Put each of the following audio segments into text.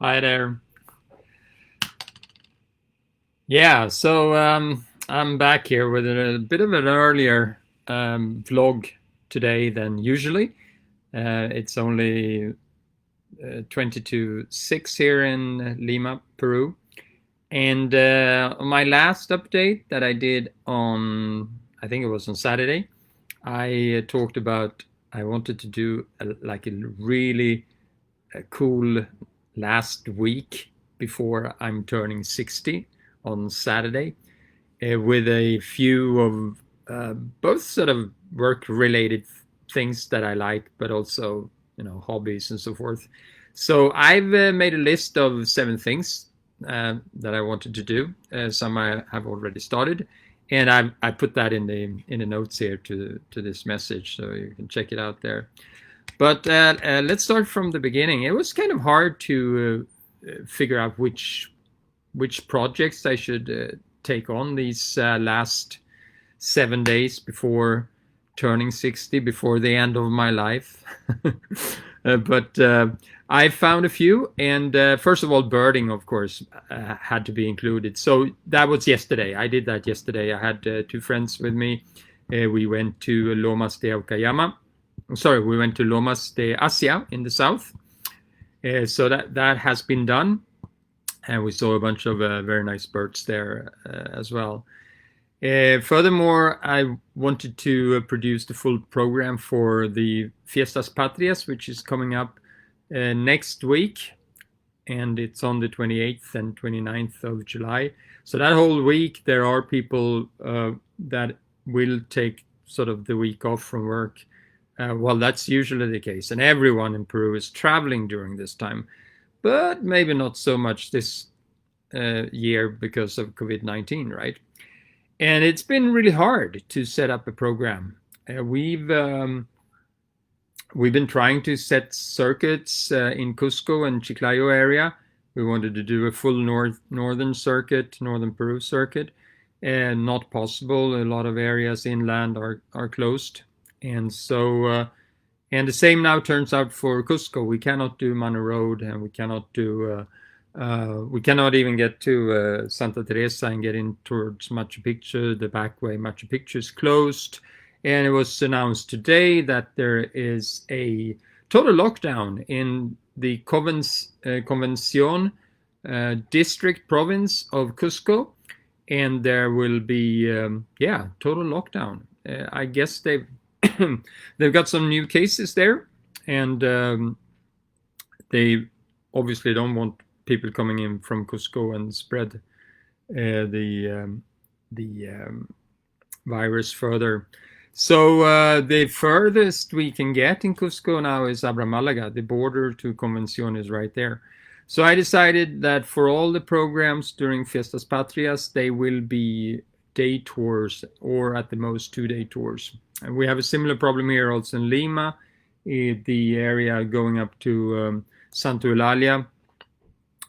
Hi there. Yeah, so I'm back here with a bit of an earlier vlog today than usually. It's only 20 to 6 here in Lima, Peru. And my last update that I did on, I think it was on Saturday, I talked about I wanted to do like a really cool last week before I'm turning 60 on Saturday, with a few of both sort of work related things that I like, but also, hobbies and so forth. So I've made a list of 7 things that I wanted to do. Some I have already started, and I put that in the notes here to this message, so you can check it out there. But let's start from the beginning. It was kind of hard to figure out which projects I should take on these last 7 days before turning 60, before the end of my life. But I found a few, and first of all, birding, of course, had to be included. So that was yesterday. I did that yesterday. I had 2 friends with me. We went to Lomas de Okayama. Sorry, we went to Lomas de Asia in the south. So that has been done, and we saw a bunch of very nice birds there as well. Furthermore, I wanted to produce the full program for the Fiestas Patrias, which is coming up next week, and it's on the 28th and 29th of July. So that whole week, there are people that will take sort of the week off from work. Well, that's usually the case, and everyone in Peru is traveling during this time, but maybe not so much this year because of COVID-19, right? And it's been really hard to set up a program. We've been trying to set circuits in Cusco and Chiclayo area. We wanted to do a full northern circuit, northern Peru circuit, and not possible. A lot of areas inland are closed, and so and the same now turns out for Cusco. We cannot do Mano Road, and we cannot even get to Santa Teresa and get in towards Machu Picchu. The back way, Machu Picchu, is closed. And it was announced today that there is a total lockdown in the Convención district province of Cusco. And there will be, total lockdown. I guess they've got some new cases there. And they obviously don't want people coming in from Cusco and spread the virus further. So the furthest we can get in Cusco now is Abra-Malaga. The border to Convención is right there. So I decided that for all the programs during Fiestas Patrias, they will be day tours, or at the most 2-day tours. And we have a similar problem here also in Lima, the area going up to Santa Eulalia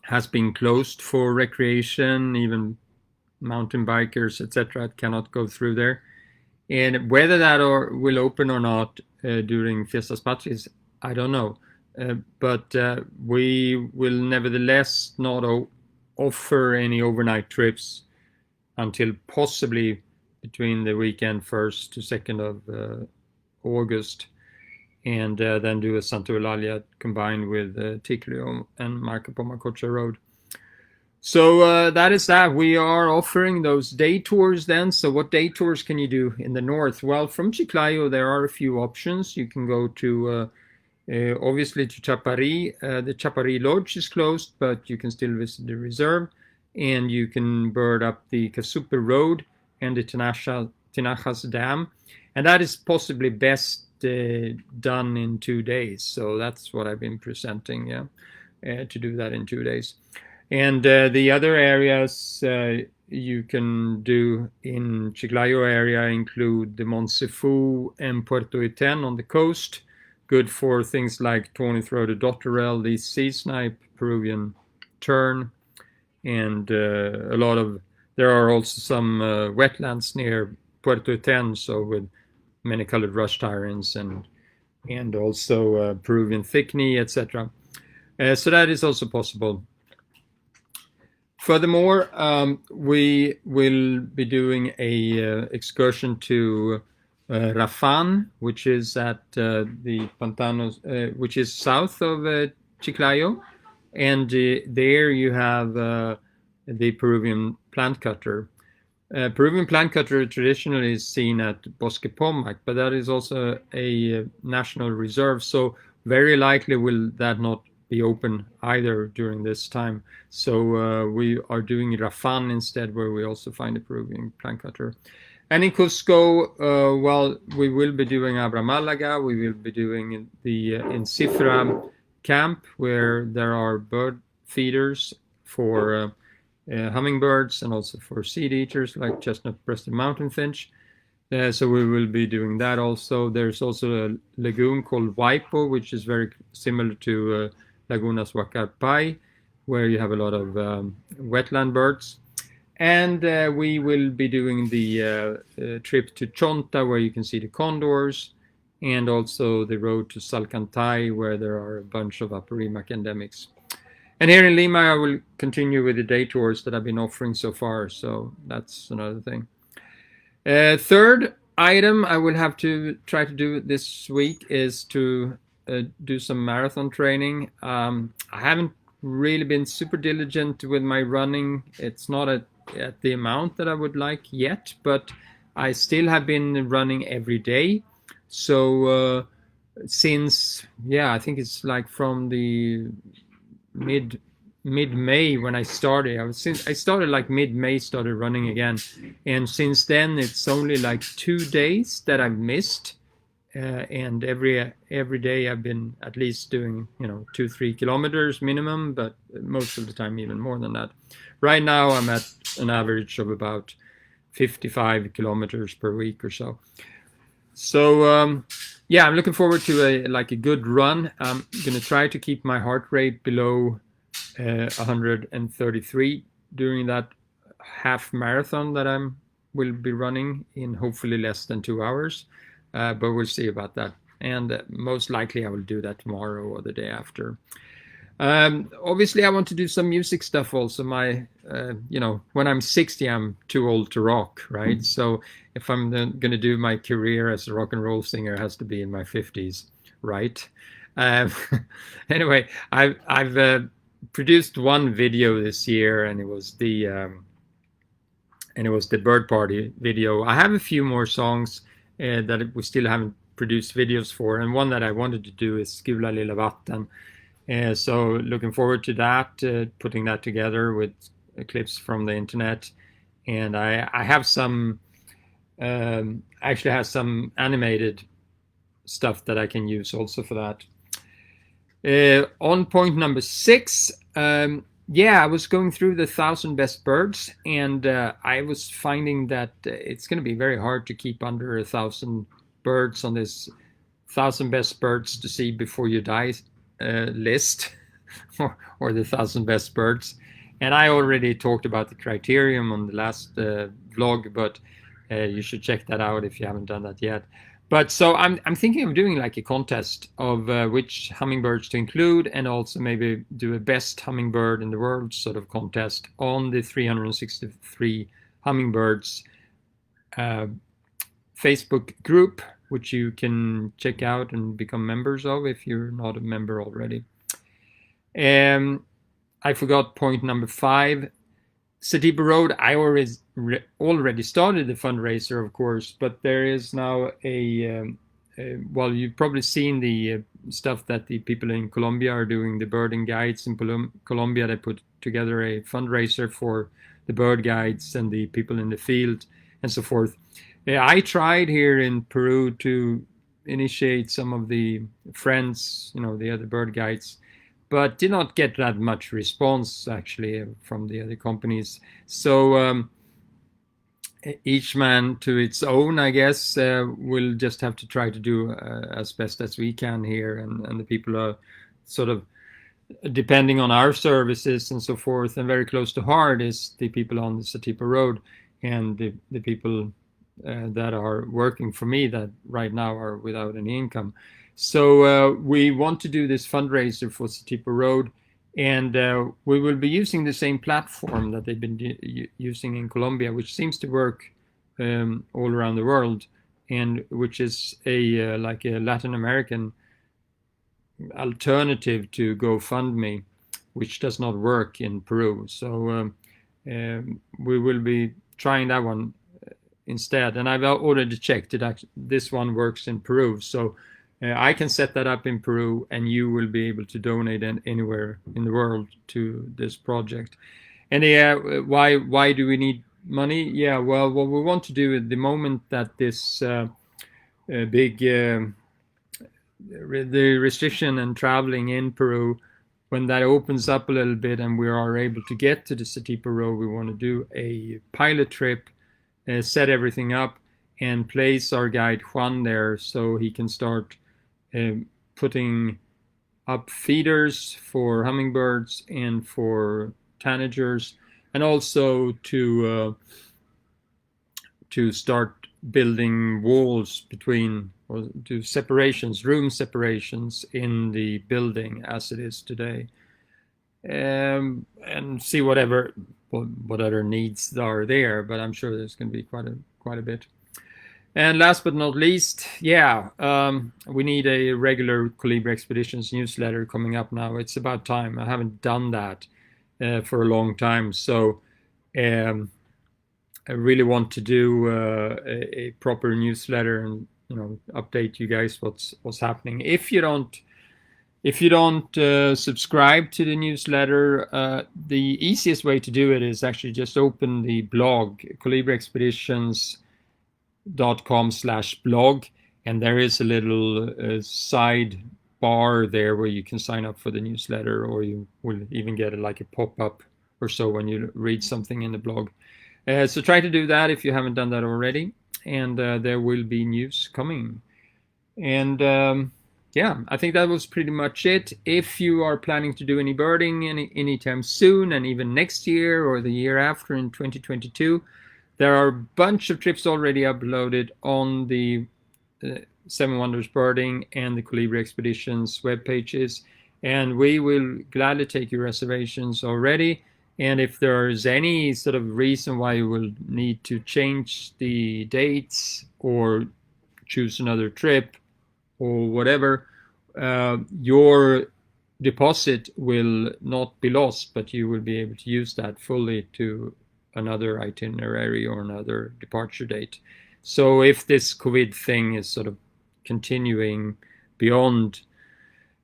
has been closed for recreation. Even mountain bikers, etc., cannot go through there. And whether that will open or not during Fiestas Patrias, I don't know. But we will nevertheless not offer any overnight trips until possibly between the weekend 1st to 2nd of August, and then do a Santa Eulalia combined with Ticlio and Marca Pomacocha Road. So that is that. We are offering those day tours then. So what day tours can you do in the north? Well, from Chiclayo, there are a few options. You can go to, obviously, to Chapari. The Chapari Lodge is closed, but you can still visit the reserve. And you can bird up the Casupe Road and the Tinajas Dam. And that is possibly best done in 2 days. So that's what I've been presenting, to do that in 2 days. And the other areas you can do in Chiclayo area include the Monsefu and Puerto Iten on the coast. Good for things like tawny-throated dotterel, the sea snipe, Peruvian tern, and there are also some wetlands near Puerto Iten, so with many-colored rush tyrants and also Peruvian thickney, etc. So that is also possible. Furthermore, we will be doing a excursion to Rafan, which is at the Pantanos, which is south of Chiclayo, and there you have the Peruvian plant cutter. Peruvian plant cutter traditionally is seen at Bosque Pomac, but that is also a national reserve, so very likely will that not be open either during this time. So we are doing Rafan instead, where we also find a Peruvian plant cutter. And in Cusco, well, we will be doing Abra Malaga. We will be doing the Encifra camp, where there are bird feeders for hummingbirds and also for seed eaters like chestnut-breasted mountain finch. So we will be doing that also. There's also a lagoon called Waipo, which is very similar to Lagunas Huacarpay, where you have a lot of wetland birds. And we will be doing the trip to Chonta, where you can see the condors, and also the road to Salcantay, where there are a bunch of Apurimac endemics. And here in Lima, I will continue with the day tours that I've been offering so far, so that's another thing. Third item I will have to try to do this week is to do some marathon training. I haven't really been super diligent with my running. It's not at the amount that I would like yet, but I still have been running every day. So since, yeah, I think it's like from the mid-May when I started. I started like mid-May, started running again, and since then it's only like 2 days that I've missed, and every day I've been at least doing 2-3 kilometers minimum, but most of the time even more than that. Right now I'm at an average of about 55 kilometers per week or so. So yeah, I'm looking forward to a good run. I'm gonna try to keep my heart rate below 133 during that half marathon that I will be running in hopefully less than 2 hours, but we'll see about that. And most likely I will do that tomorrow or the day after. Obviously I want to do some music stuff also. My when I'm 60 I'm too old to rock, right? So if I'm going to do my career as a rock and roll singer, it has to be in my 50s, right? Anyway, I've produced one video this year, and it was the bird party video. I have a few more songs that we still haven't produced videos for, and one that I wanted to do is Skula Lilla Vatten. So looking forward to that, putting that together with clips from the internet. And I have some, actually have some animated stuff that I can use also for that. On point number 6, yeah, I was going through the 1,000 best birds, and I was finding that it's going to be very hard to keep under 1,000 birds on this 1,000 best birds to see before you die list, or the 1,000 best birds. And I already talked about the criterion on the last vlog, but you should check that out if you haven't done that yet. But so I'm thinking of doing like a contest of which hummingbirds to include, and also maybe do a best hummingbird in the world sort of contest on the 363 hummingbirds Facebook group, which you can check out and become members of if you're not a member already. I forgot point number 5. Satipo Road, I already started the fundraiser, of course, but there is now well, you've probably seen the stuff that the people in Colombia are doing, the birding guides in Colombia. They put together a fundraiser for the bird guides and the people in the field and so forth. I tried here in Peru to initiate some of the friends, the other bird guides, but did not get that much response actually from the other companies. So each man to its own, I guess. We'll just have to try to do as best as we can here, and the people are sort of depending on our services and so forth, and very close to heart is the people on the Satipo Road, and the people that are working for me that right now are without any income. So we want to do this fundraiser for Satipo Road, and we will be using the same platform that they've been using in Colombia, which seems to work all around the world, and which is a like a Latin American alternative to GoFundMe, which does not work in Peru. So we will be trying that one instead. And I've already checked it. This one works in Peru. So I can set that up in Peru, and you will be able to donate anywhere in the world to this project. And why do we need money? Yeah, well, what we want to do at the moment that this big the restriction and traveling in Peru, when that opens up a little bit and we are able to get to the Satipo Road, we want to do a pilot trip, set everything up, and place our guide Juan there so he can start putting up feeders for hummingbirds and for tanagers, and also to start building walls between, or do separations, room separations in the building as it is today, and see what other needs are there. But I'm sure there's going to be quite a bit. And last but not least, yeah, we need a regular Kolibri Expeditions newsletter coming up now. It's about time. I haven't done that for a long time, so I really want to do a proper newsletter and update you guys what's happening. If you don't subscribe to the newsletter, the easiest way to do it is actually just open the blog, kolibriexpeditions.com/blog, and there is a little side bar there where you can sign up for the newsletter, or you will even get like a pop-up or so when you read something in the blog. So try to do that if you haven't done that already, and there will be news coming. And yeah, I think that was pretty much it. If you are planning to do any birding anytime soon, and even next year or the year after in 2022, there are a bunch of trips already uploaded on the Seven Wonders Birding and the Kolibri Expeditions web pages, and we will gladly take your reservations already. And if there's any sort of reason why you will need to change the dates or choose another trip or whatever, your deposit will not be lost, but you will be able to use that fully to another itinerary or another departure date. So if this COVID thing is sort of continuing beyond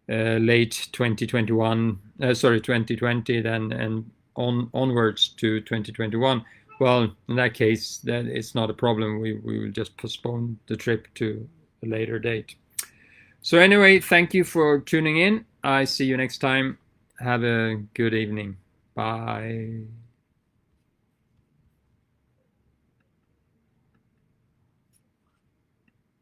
late 2020 then, and onwards to 2021, well, in that case, that it's not a problem. We will just postpone the trip to a later date. So anyway, thank you for tuning in. I see you next time. Have a good evening. Bye.